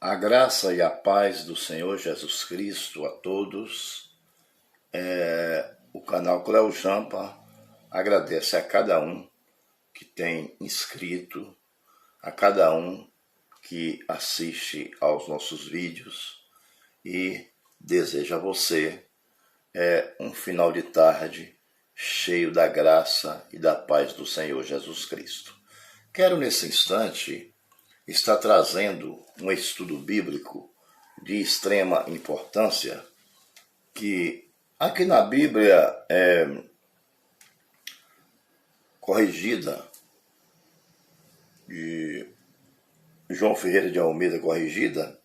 A graça e a paz do Senhor Jesus Cristo a todos. O canal Cleo Jampa agradece a cada um que tem inscrito, a cada um que assiste aos nossos vídeos e deseja a você um final de tarde cheio da graça e da paz do Senhor Jesus Cristo. Quero nesse instante estar trazendo um estudo bíblico de extrema importância que aqui na Bíblia corrigida de João Ferreira de Almeida corrigida,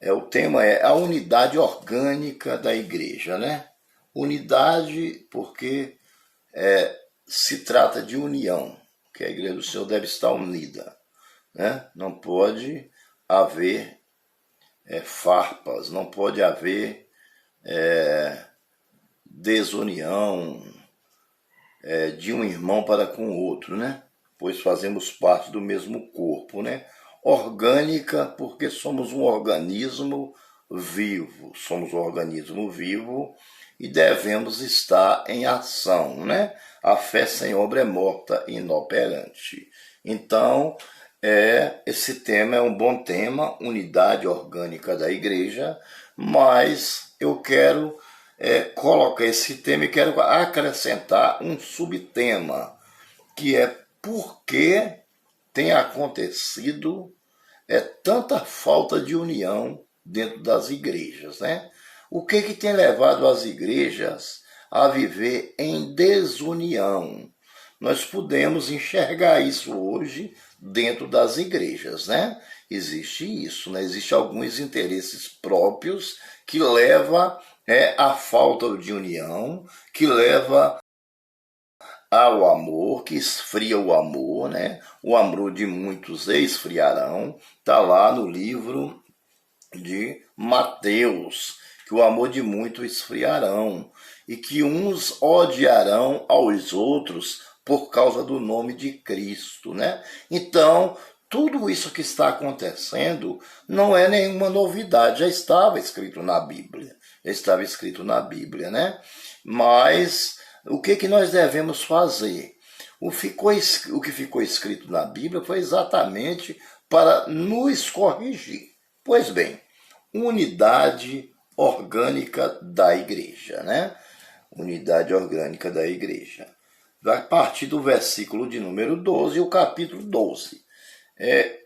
o tema é a unidade orgânica da igreja, né? Unidade porque se trata de união, que a igreja do Senhor deve estar unida, né? Não pode haver farpas, não pode haver desunião de um irmão para com o outro, né? Pois fazemos parte do mesmo corpo, né? Orgânica, porque somos um organismo vivo, e devemos estar em ação, né? A fé sem obra é morta e inoperante. Então, esse tema é um bom tema, unidade orgânica da igreja, mas eu quero colocar esse tema e quero acrescentar um subtema, que é por que tem acontecido tanta falta de união dentro das igrejas, né? O que tem levado as igrejas a viver em desunião? Nós podemos enxergar isso hoje dentro das igrejas, né? Existe isso, né? Existem alguns interesses próprios que levam à falta de união, que leva ao amor, que esfria o amor, né? O amor de muitos esfriarão. Está lá no livro de Mateus, que o amor de muitos esfriarão e que uns odiarão aos outros por causa do nome de Cristo, né? Então, tudo isso que está acontecendo não é nenhuma novidade, já estava escrito na Bíblia, né? Mas o que nós devemos fazer? O que ficou escrito na Bíblia foi exatamente para nos corrigir. Pois bem, unidade orgânica da igreja, né? Unidade orgânica da igreja. A partir do versículo de número 12, o capítulo 12.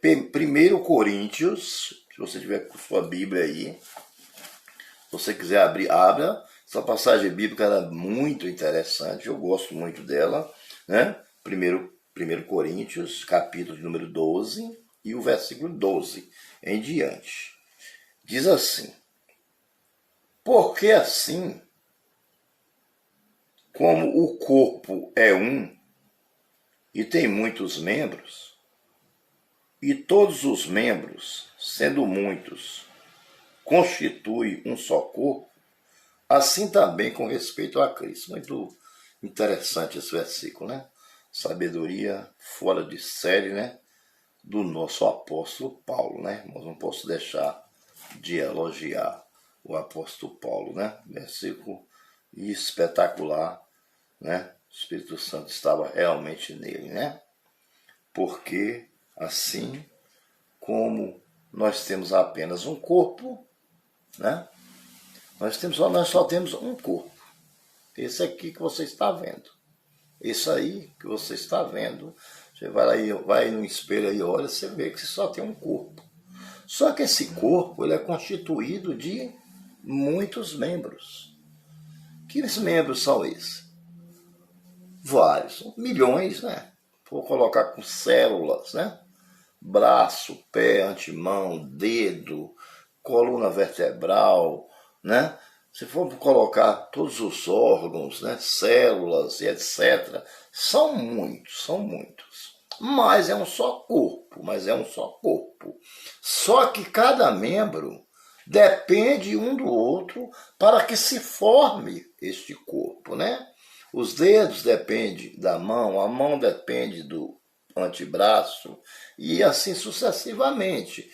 1 Coríntios, se você tiver com sua Bíblia aí, se você quiser abrir, abra. Essa passagem bíblica é muito interessante, eu gosto muito dela, né? 1 Coríntios, capítulo de número 12, e o versículo 12 em diante. Diz assim: porque assim, como o corpo é um e tem muitos membros, e todos os membros, sendo muitos, constituem um só corpo, assim também com respeito a Cristo. Muito interessante esse versículo, né? Sabedoria fora de série, né? Do nosso apóstolo Paulo, né? Mas não posso deixar de elogiar o apóstolo Paulo, né? Versículo espetacular, né? O Espírito Santo estava realmente nele, né? Porque assim como nós temos apenas um corpo, né? Nós só temos um corpo. Esse aqui que você está vendo. Esse aí que você está vendo. Você vai no espelho e olha, você vê que você só tem um corpo. Só que esse corpo ele é constituído de muitos membros. Que membros são esses? Vários. Milhões, né? Vou colocar com células, né? Braço, pé, antemão, dedo, coluna vertebral, né? Se for colocar todos os órgãos, né, células e etc., são muitos. Mas é um só corpo, Só que cada membro depende um do outro para que se forme este corpo, né? Os dedos dependem da mão, a mão depende do antebraço e assim sucessivamente.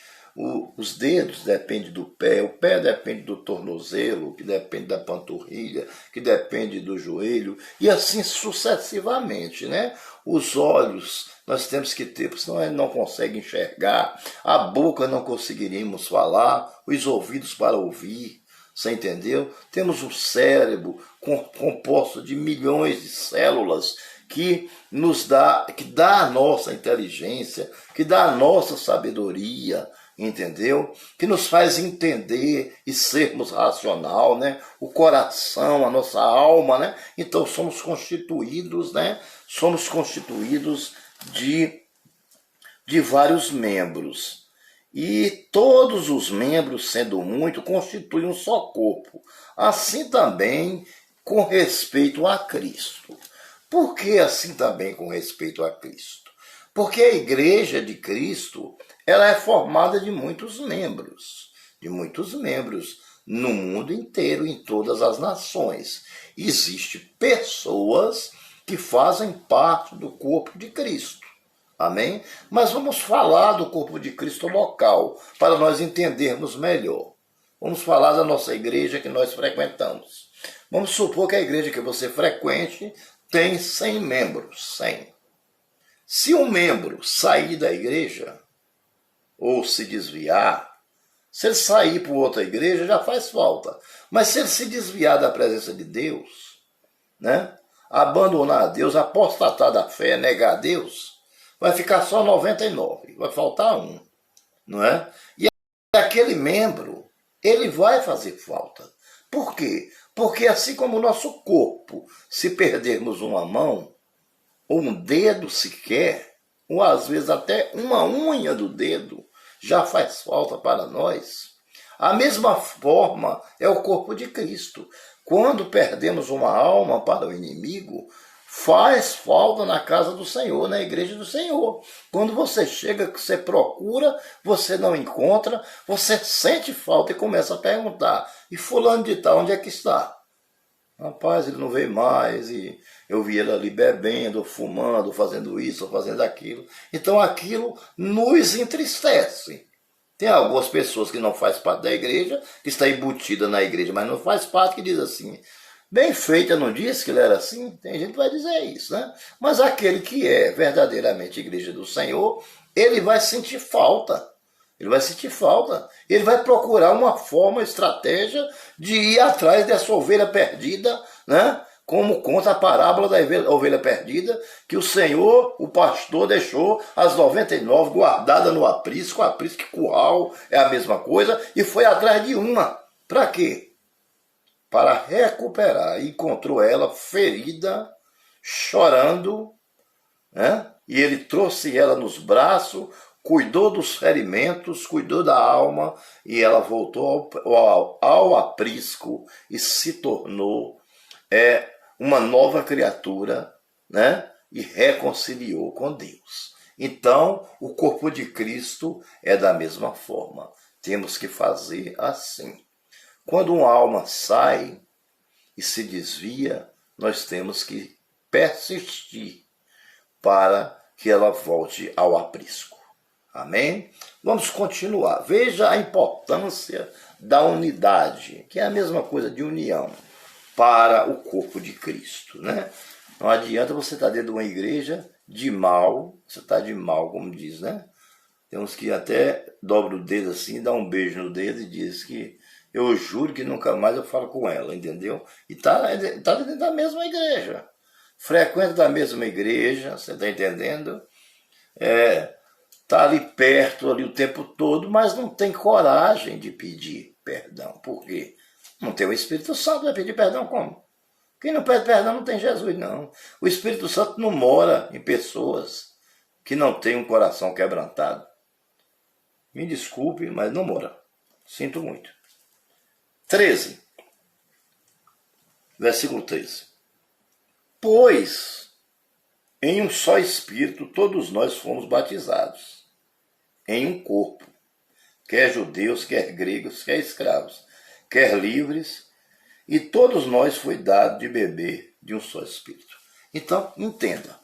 Os dedos dependem do pé, o pé depende do tornozelo, que depende da panturrilha, que depende do joelho, e assim sucessivamente, né? Os olhos nós temos que ter, porque senão ele não consegue enxergar, a boca não conseguiríamos falar, os ouvidos para ouvir, você entendeu? Temos o cérebro composto de milhões de células que dá a nossa inteligência, que dá a nossa sabedoria, entendeu? Que nos faz entender e sermos racional, né? O coração, a nossa alma, né? Então somos constituídos, né? Somos constituídos de vários membros. E todos os membros, sendo muito, constituem um só corpo. Assim também com respeito a Cristo. Por que assim também com respeito a Cristo? Porque a igreja de Cristo, ela é formada de muitos membros no mundo inteiro, em todas as nações. Existem pessoas que fazem parte do corpo de Cristo. Amém? Mas vamos falar do corpo de Cristo local, para nós entendermos melhor. Vamos falar da nossa igreja que nós frequentamos. Vamos supor que a igreja que você frequente tem 100 membros. 100. Se um membro sair da igreja, ou se desviar, se ele sair para outra igreja, já faz falta. Mas se ele se desviar da presença de Deus, né? Abandonar a Deus, apostatar da fé, negar a Deus, vai ficar só 99, vai faltar um, não é? E aquele membro, ele vai fazer falta. Por quê? Porque assim como o nosso corpo, se perdermos uma mão, ou um dedo sequer, ou às vezes até uma unha do dedo, já faz falta para nós. A mesma forma é o corpo de Cristo. Quando perdemos uma alma para o inimigo, faz falta na casa do Senhor, na igreja do Senhor. Quando você chega, você procura, você não encontra, você sente falta e começa a perguntar: e fulano de tal, onde é que está? Rapaz, ele não veio mais, e eu vi ele ali bebendo, fumando, fazendo isso, fazendo aquilo. Então aquilo nos entristece. Tem algumas pessoas que não fazem parte da igreja, que está embutida na igreja, mas não faz parte, que diz assim: bem feito, eu não disse que ele era assim? Tem gente que vai dizer isso, né? Mas aquele que é verdadeiramente igreja do Senhor, ele vai sentir falta. Ele vai sentir falta. Ele vai procurar uma forma, estratégia de ir atrás dessa ovelha perdida, né? Como conta a parábola da ovelha perdida, que o Senhor, o pastor, deixou as 99 guardadas no aprisco, que curral é a mesma coisa, e foi atrás de uma. Para quê? Para recuperar. Encontrou ela ferida, chorando, né? E ele trouxe ela nos braços, cuidou dos ferimentos, cuidou da alma, e ela voltou ao aprisco e se tornou uma nova criatura, né? E reconciliou com Deus. Então, o corpo de Cristo é da mesma forma. Temos que fazer assim. Quando uma alma sai e se desvia, nós temos que persistir para que ela volte ao aprisco. Amém? Vamos continuar. Veja a importância da unidade, que é a mesma coisa de união, para o corpo de Cristo, né? Não adianta você estar dentro de uma igreja de mal, você está de mal, como diz, né? Tem uns que até dobra o dedo assim, dá um beijo no dedo e diz que eu juro que nunca mais eu falo com ela, entendeu? E tá dentro da mesma igreja. Frequenta da mesma igreja, você está entendendo? Tá ali perto ali o tempo todo, mas não tem coragem de pedir perdão. Por quê? Não tem o Espírito Santo, vai pedir perdão como? Quem não pede perdão não tem Jesus, não. O Espírito Santo não mora em pessoas que não têm um coração quebrantado. Me desculpe, mas não mora. Sinto muito. 13. Versículo 13. Pois em um só Espírito todos nós fomos batizados, em um corpo, quer judeus, quer gregos, quer escravos, quer livres, e todos nós foi dado de beber de um só Espírito. Então, entenda,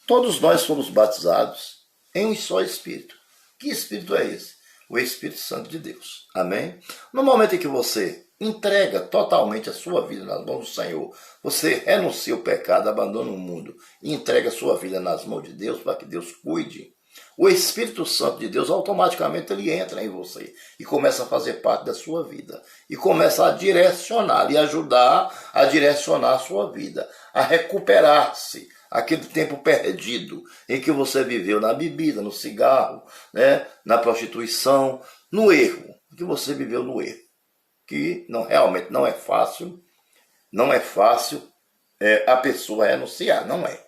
todos nós fomos batizados em um só Espírito. Que Espírito é esse? o Espírito Santo de Deus. Amém? No momento em que você entrega totalmente a sua vida nas mãos do Senhor, você renuncia o pecado, abandona o mundo e entrega a sua vida nas mãos de Deus para que Deus cuide, o Espírito Santo de Deus automaticamente ele entra em você e começa a fazer parte da sua vida e começa a direcionar e ajudar a direcionar a sua vida, a recuperar-se aquele tempo perdido em que você viveu na bebida, no cigarro, né, na prostituição, no erro, que você viveu no erro, que realmente não é fácil, a pessoa renunciar, não é.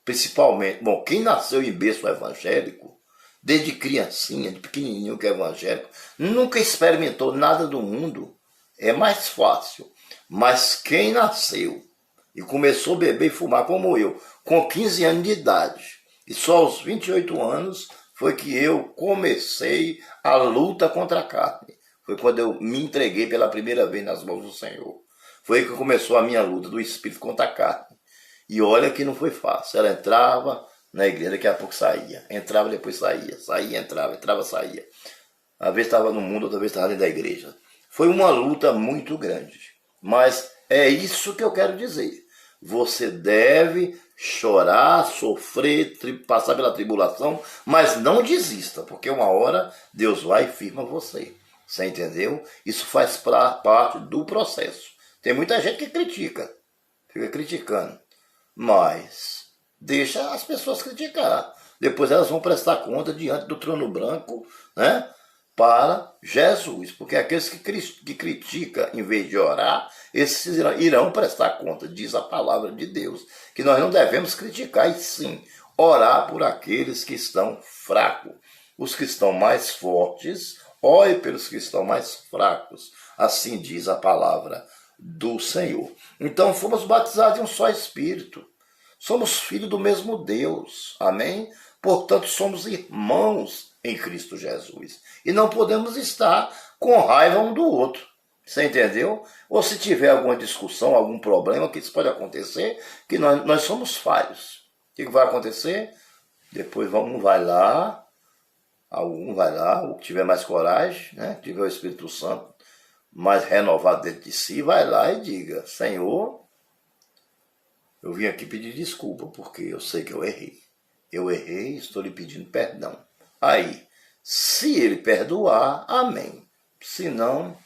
Principalmente, bom, quem nasceu em berço evangélico, desde criancinha, de pequenininho que é evangélico, nunca experimentou nada do mundo, é mais fácil. Mas quem nasceu e começou a beber e fumar como eu, com 15 anos de idade, e só aos 28 anos foi que eu comecei a luta contra a carne. Foi quando eu me entreguei pela primeira vez nas mãos do Senhor. Foi aí que começou a minha luta do espírito contra a carne. E olha que não foi fácil. Ela entrava na igreja, daqui a pouco saía. Entrava, depois saía. Saía, entrava, saía. Às vezes estava no mundo, outra vez estava dentro da igreja. Foi uma luta muito grande. Mas é isso que eu quero dizer. Você deve chorar, sofrer, passar pela tribulação, mas não desista, porque uma hora Deus vai e firma você. Você entendeu? Isso faz parte do processo. Tem muita gente que critica, fica criticando. Mas deixa as pessoas criticar. Depois elas vão prestar conta diante do trono branco, né, para Jesus. Porque aqueles que criticam em vez de orar, esses irão prestar conta, diz a palavra de Deus. Que nós não devemos criticar, e sim orar por aqueles que estão fracos. Os que estão mais fortes, ore pelos que estão mais fracos. Assim diz a palavra do Senhor. Então fomos batizados em um só Espírito. Somos filhos do mesmo Deus. Amém? Portanto, somos irmãos em Cristo Jesus. E não podemos estar com raiva um do outro. Você entendeu? Ou se tiver alguma discussão, algum problema, que isso pode acontecer, que nós somos falhos. O que vai acontecer? Depois algum vai lá, o que tiver mais coragem, né? Tiver o Espírito Santo mais renovado dentro de si, vai lá e diga: Senhor, eu vim aqui pedir desculpa, porque eu sei que eu errei. Eu errei, estou lhe pedindo perdão. Aí, se ele perdoar, amém. Se não,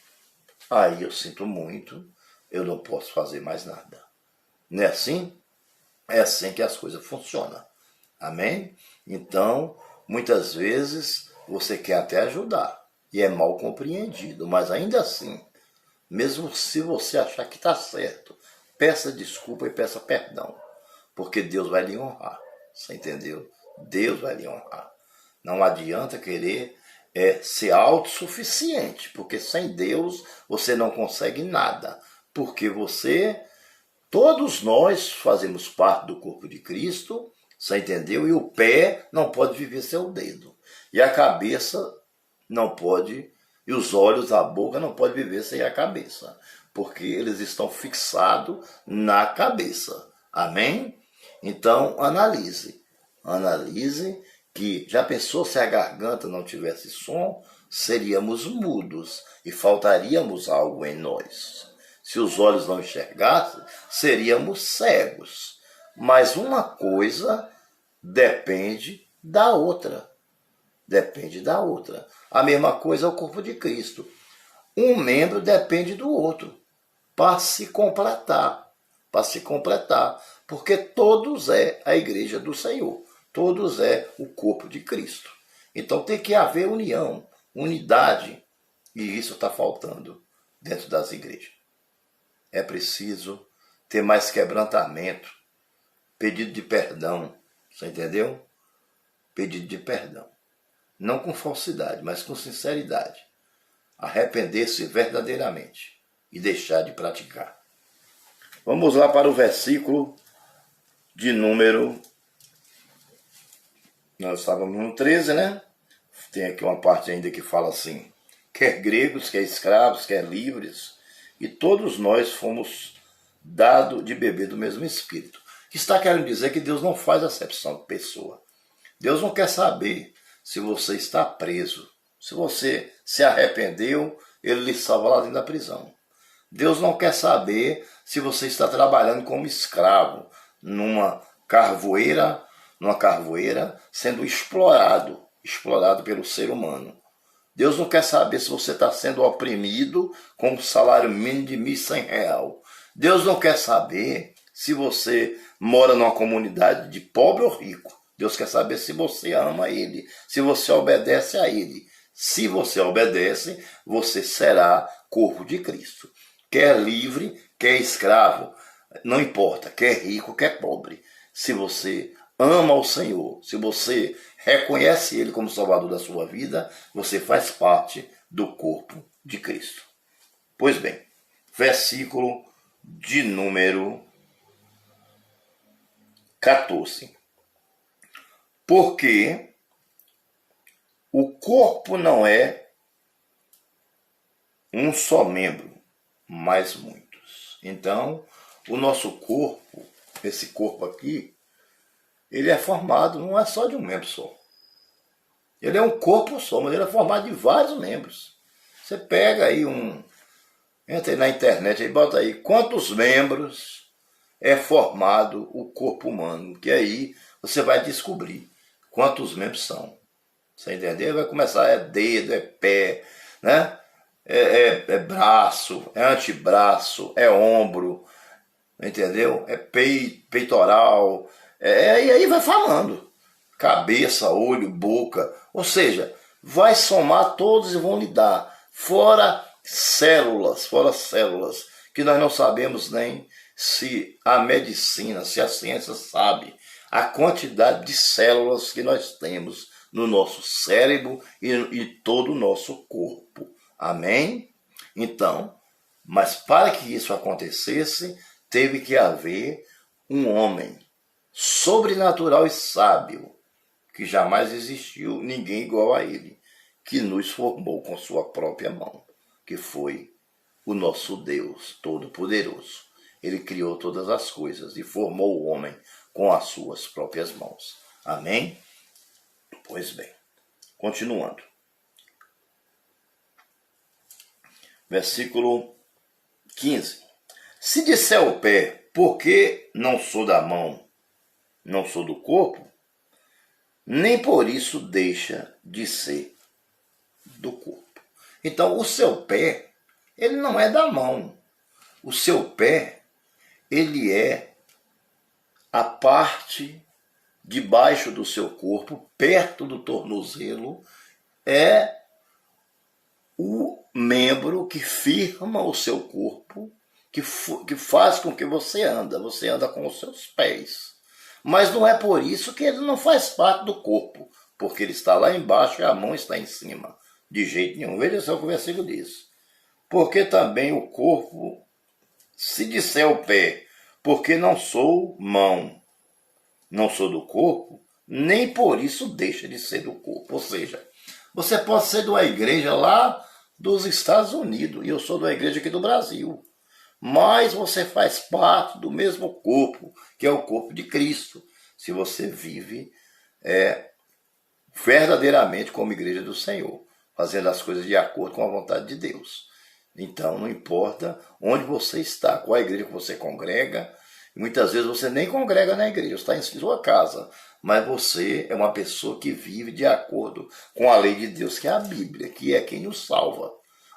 aí eu sinto muito, eu não posso fazer mais nada. Não é assim? É assim que as coisas funcionam. Amém? Então, muitas vezes, você quer até ajudar, e é mal compreendido, mas ainda assim, mesmo se você achar que está certo, peça desculpa e peça perdão, porque Deus vai lhe honrar. Você entendeu? Deus vai lhe honrar. Não adianta querer ser autossuficiente, porque sem Deus você não consegue nada. Porque todos nós fazemos parte do corpo de Cristo, você entendeu? E o pé não pode viver sem o dedo. E a cabeça não pode, e os olhos, a boca não pode viver sem a cabeça, porque eles estão fixados na cabeça. Amém? Então, analise que, já pensou se a garganta não tivesse som, seríamos mudos e faltaríamos algo em nós. Se os olhos não enxergassem, seríamos cegos. Mas uma coisa depende da outra. Depende da outra. A mesma coisa é o corpo de Cristo. Um membro depende do outro para se completar. Porque todos é a igreja do Senhor. Todos é o corpo de Cristo. Então tem que haver união, unidade. E isso está faltando dentro das igrejas. É preciso ter mais quebrantamento, pedido de perdão. Você entendeu? Pedido de perdão. Não com falsidade, mas com sinceridade. Arrepender-se verdadeiramente e deixar de praticar. Vamos lá para o versículo de número... Nós estávamos no 13, né? Tem aqui uma parte ainda que fala assim: quer gregos, quer escravos, quer livres, e todos nós fomos dados de beber do mesmo Espírito. Está querendo dizer que Deus não faz acepção de pessoa. Deus não quer saber se você está preso. Se você se arrependeu, ele lhe salva lá dentro da prisão. Deus não quer saber se você está trabalhando como escravo numa carvoeira, sendo explorado pelo ser humano. Deus não quer saber se você está sendo oprimido com um salário mínimo de R$ 1.100. Deus não quer saber se você mora numa comunidade de pobre ou rico. Deus quer saber se você ama Ele, se você obedece a Ele. Se você obedece, você será corpo de Cristo. Quer livre, quer escravo, não importa, quer rico, quer pobre. Se você ama o Senhor, se você reconhece Ele como Salvador da sua vida, você faz parte do corpo de Cristo. Pois bem, versículo de número 14. Porque o corpo não é um só membro, mas muitos. Então, o nosso corpo, esse corpo aqui, ele é formado, não é só de um membro só. Ele é um corpo só, mas ele é formado de vários membros. Você pega aí entra aí na internet e bota aí quantos membros é formado o corpo humano, que aí você vai descobrir quantos membros são. Você entendeu? Vai começar, é dedo, é pé, né? É braço, é antebraço, é ombro, entendeu? É peitoral, e aí vai falando. Cabeça, olho, boca, ou seja, vai somar todos e vão lhe dar, fora células, que nós não sabemos nem se a medicina, se a ciência sabe a quantidade de células que nós temos no nosso cérebro e todo o nosso corpo. Amém? Então, mas para que isso acontecesse, teve que haver um homem sobrenatural e sábio, que jamais existiu ninguém igual a ele, que nos formou com sua própria mão, que foi o nosso Deus Todo-Poderoso. Ele criou todas as coisas e formou o homem com as suas próprias mãos. Amém? Pois bem, continuando. Versículo 15. Se disser o pé, porque não sou da mão, não sou do corpo, nem por isso deixa de ser do corpo. Então, o seu pé, ele não é da mão. O seu pé, ele é a parte de baixo do seu corpo, perto do tornozelo, é o membro que firma o seu corpo, que faz com que você anda com os seus pés. Mas não é por isso que ele não faz parte do corpo, porque ele está lá embaixo e a mão está em cima. De jeito nenhum. Veja só o que o versículo diz. Porque também o corpo, se disser o pé, porque não sou mão, não sou do corpo, nem por isso deixa de ser do corpo. Ou seja, você pode ser de uma igreja lá dos Estados Unidos, e eu sou de uma igreja aqui do Brasil, mas você faz parte do mesmo corpo, que é o corpo de Cristo, se você vive verdadeiramente como igreja do Senhor, fazendo as coisas de acordo com a vontade de Deus. Então, não importa onde você está, qual a igreja que você congrega. Muitas vezes você nem congrega na igreja, você está em sua casa, mas você é uma pessoa que vive de acordo com a lei de Deus, que é a Bíblia, que é quem nos salva.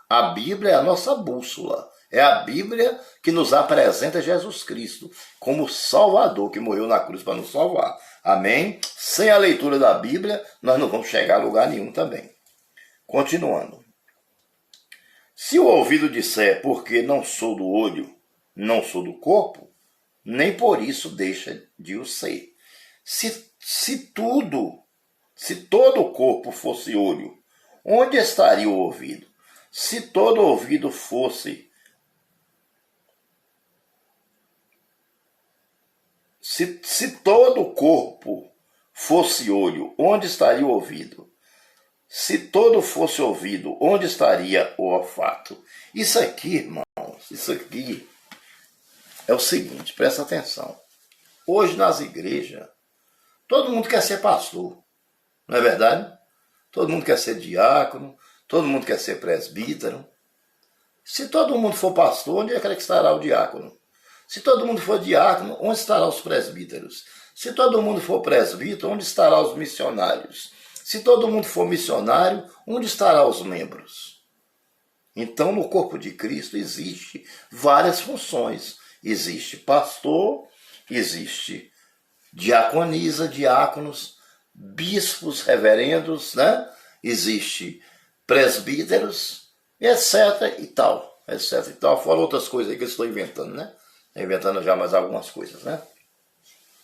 A Bíblia é a nossa bússola, é a Bíblia que nos apresenta Jesus Cristo como Salvador, que morreu na cruz para nos salvar. Amém? Sem a leitura da Bíblia, nós não vamos chegar a lugar nenhum também. Continuando. Se o ouvido disser, porque não sou do olho, não sou do corpo, nem por isso deixa de o ser. Se todo o corpo fosse olho, onde estaria o ouvido? Se todo ouvido fosse... Se todo o corpo fosse olho, onde estaria o ouvido? Se todo fosse ouvido, onde estaria o olfato? Isso aqui, irmãos, isso aqui é o seguinte, presta atenção. Hoje nas igrejas, todo mundo quer ser pastor, não é verdade? todo mundo quer ser diácono, todo mundo quer ser presbítero. Se todo mundo for pastor, onde é que estará o diácono? Se todo mundo for diácono, onde estarão os presbíteros? Se todo mundo for presbítero, onde estarão os missionários? Se todo mundo for missionário, onde estarão os membros? Então, no corpo de Cristo existe várias funções. Existe pastor, existe diaconisa, diáconos, bispos, reverendos, né? Existe presbíteros, etc. e tal, etc. e tal. Fora outras coisas aí que eu estou inventando, né? Inventando já mais algumas coisas, né?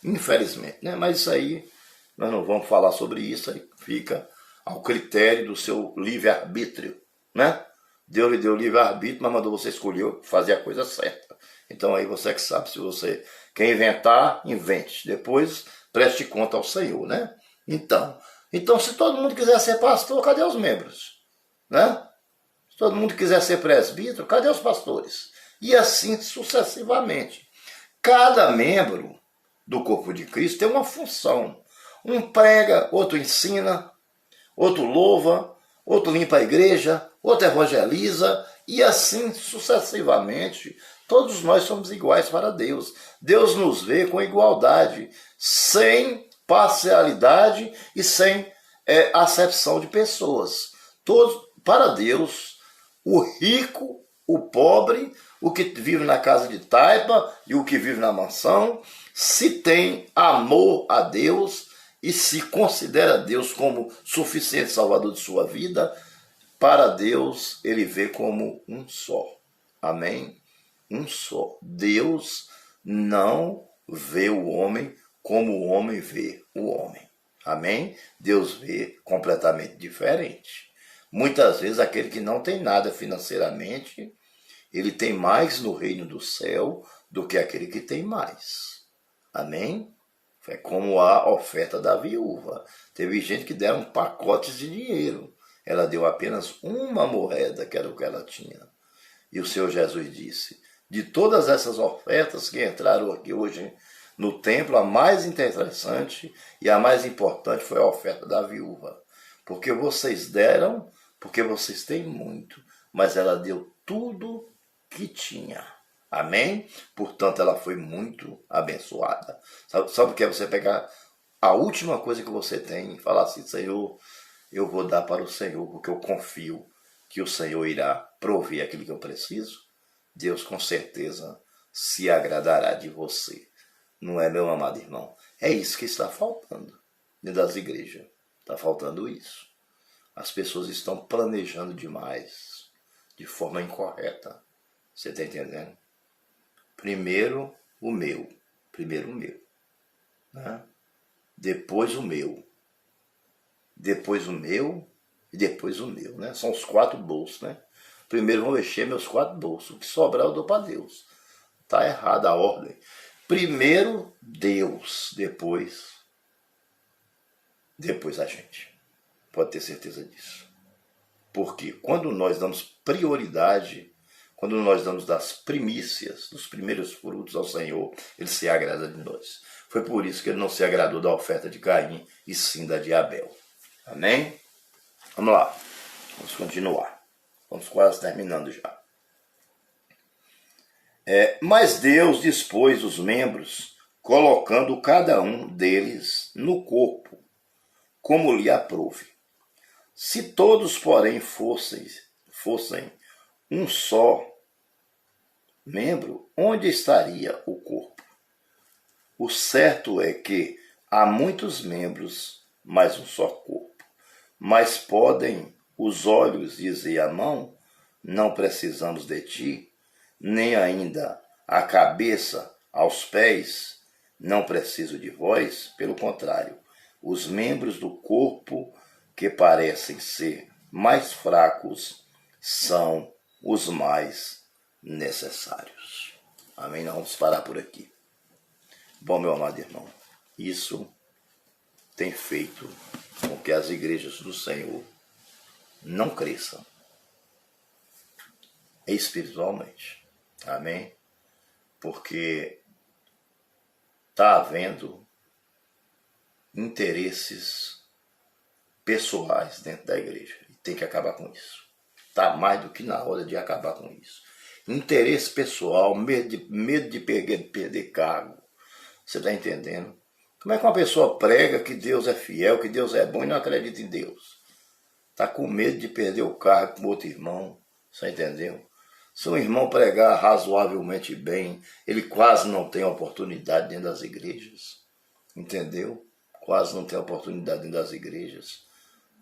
Infelizmente, né? Mas isso aí, nós não vamos falar sobre isso, aí fica ao critério do seu livre-arbítrio, né? Deus lhe deu livre-arbítrio, mas mandou você escolher fazer a coisa certa. Então aí você que sabe, se você quer inventar, invente. Depois preste conta ao Senhor, né? Então se todo mundo quiser ser pastor, cadê os membros? Né? Se todo mundo quiser ser presbítero, cadê os pastores? E assim sucessivamente. Cada membro do corpo de Cristo tem uma função. Um prega, outro ensina, outro louva, outro limpa a igreja, outro evangeliza, e assim sucessivamente. Todos nós somos iguais para Deus. Deus nos vê com igualdade, sem parcialidade e sem acepção de pessoas. Todos, para Deus, o rico, o pobre, o que vive na casa de taipa e o que vive na mansão, se tem amor a Deus e se considera Deus como suficiente salvador de sua vida, para Deus ele vê como um só. Amém? Um só. Deus não vê o homem como o homem vê o homem. Amém? Deus vê completamente diferente. Muitas vezes aquele que não tem nada financeiramente, ele tem mais no reino do céu do que aquele que tem mais. Amém? É como a oferta da viúva. Teve gente que deram pacotes de dinheiro. Ela deu apenas uma moeda, que era o que ela tinha. E o Senhor Jesus disse, de todas essas ofertas que entraram aqui hoje no templo, a mais interessante e a mais importante foi a oferta da viúva. Porque vocês deram, porque vocês têm muito, mas ela deu tudo que tinha. Amém? Portanto, ela foi muito abençoada. Sabe o que é você pegar a última coisa que você tem e falar assim, Senhor, eu vou dar para o Senhor, porque eu confio que o Senhor irá prover aquilo que eu preciso? Deus com certeza se agradará de você. Não é, meu amado irmão? É isso que está faltando dentro das igrejas. Está faltando isso. As pessoas estão planejando demais, de forma incorreta. Você está entendendo? Primeiro o meu. Né? Depois o meu. Depois o meu e depois o meu. Né? São os 4 bolsos. Né? Primeiro vou encher meus 4 bolsos. O que sobrar eu dou para Deus. Está errada a ordem. Primeiro Deus, depois a gente. Pode ter certeza disso. Porque quando nós damos prioridade, quando nós damos das primícias, dos primeiros frutos ao Senhor, Ele se agrada de nós. Foi por isso que Ele não se agradou da oferta de Caim, e sim da de Abel. Amém? Vamos lá. Vamos continuar. Vamos quase terminando já. Mas Deus dispôs os membros, colocando cada um deles no corpo, como lhe aprouve. Se todos, porém, fossem um só membro, onde estaria o corpo? O certo é que há muitos membros, mas um só corpo. Mas podem os olhos dizer à mão, não precisamos de ti, nem ainda a cabeça aos pés, não preciso de vós. Pelo contrário, os membros do corpo que parecem ser mais fracos são os mais necessários. Amém? Nós vamos parar por aqui. Bom, meu amado irmão, isso tem feito com que as igrejas do Senhor não cresçam espiritualmente. Amém? Porque está havendo interesses pessoais dentro da igreja. E tem que acabar com isso. Está mais do que na hora de acabar com isso. Interesse pessoal, medo de perder cargo. Você está entendendo? Como é que uma pessoa prega que Deus é fiel, que Deus é bom e não acredita em Deus? Está com medo de perder o cargo com outro irmão. Você entendeu? Se um irmão pregar razoavelmente bem, ele quase não tem oportunidade dentro das igrejas. Entendeu? Quase não tem oportunidade dentro das igrejas.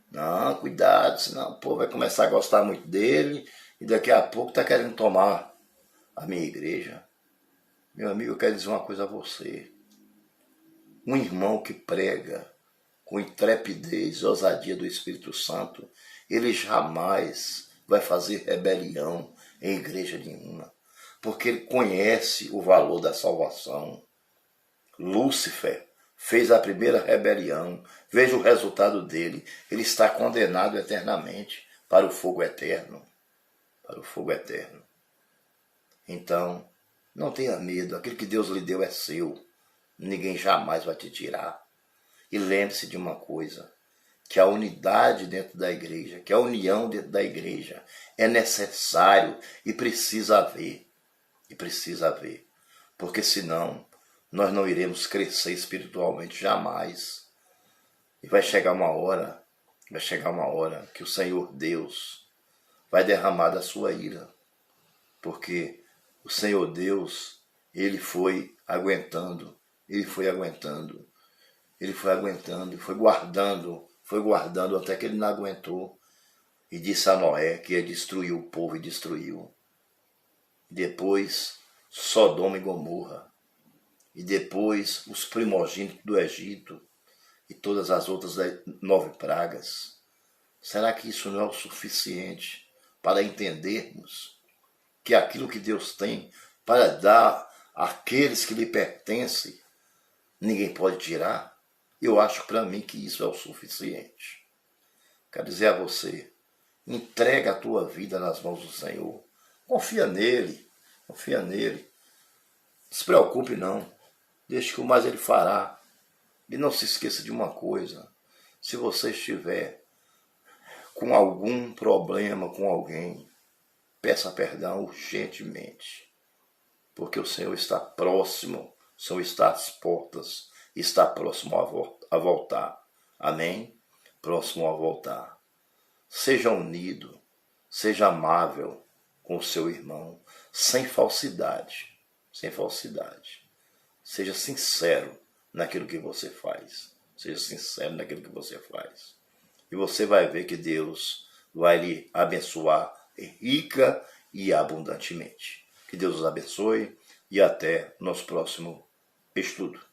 Não, cuidado, senão o povo vai começar a gostar muito dele e daqui a pouco está querendo tomar a minha igreja. Meu amigo, eu quero dizer uma coisa a você. Um irmão que prega com intrepidez e ousadia do Espírito Santo, ele jamais vai fazer rebelião em igreja nenhuma, porque ele conhece o valor da salvação. Lúcifer fez a primeira rebelião, veja o resultado dele, ele está condenado eternamente para o fogo eterno. Para o fogo eterno. Então, não tenha medo, aquilo que Deus lhe deu é seu. Ninguém jamais vai te tirar. E lembre-se de uma coisa, que a unidade dentro da igreja, que a união dentro da igreja é necessário e precisa haver. E precisa haver. Porque senão nós não iremos crescer espiritualmente jamais. E vai chegar uma hora que o Senhor Deus vai derramar da sua ira. Porque o Senhor Deus, ele foi aguentando, foi guardando até que ele não aguentou e disse a Noé que ia destruir o povo e destruiu. E depois Sodoma e Gomorra, e depois os primogênitos do Egito e todas as outras 9 pragas. Será que isso não é o suficiente para entendermos que aquilo que Deus tem para dar àqueles que lhe pertencem, ninguém pode tirar? Eu acho para mim que isso é o suficiente. Quero dizer a você, entrega a tua vida nas mãos do Senhor. Confia nele. Não se preocupe não. Deixe que o mais ele fará. E não se esqueça de uma coisa. Se você estiver com algum problema com alguém, peça perdão urgentemente. Porque o Senhor está próximo. O Senhor está às portas. Está próximo a voltar. Amém? Próximo a voltar. Seja unido. Seja amável com o seu irmão. Sem falsidade. Seja sincero naquilo que você faz. E você vai ver que Deus vai lhe abençoar rica e abundantemente. Que Deus os abençoe e até nosso próximo estudo.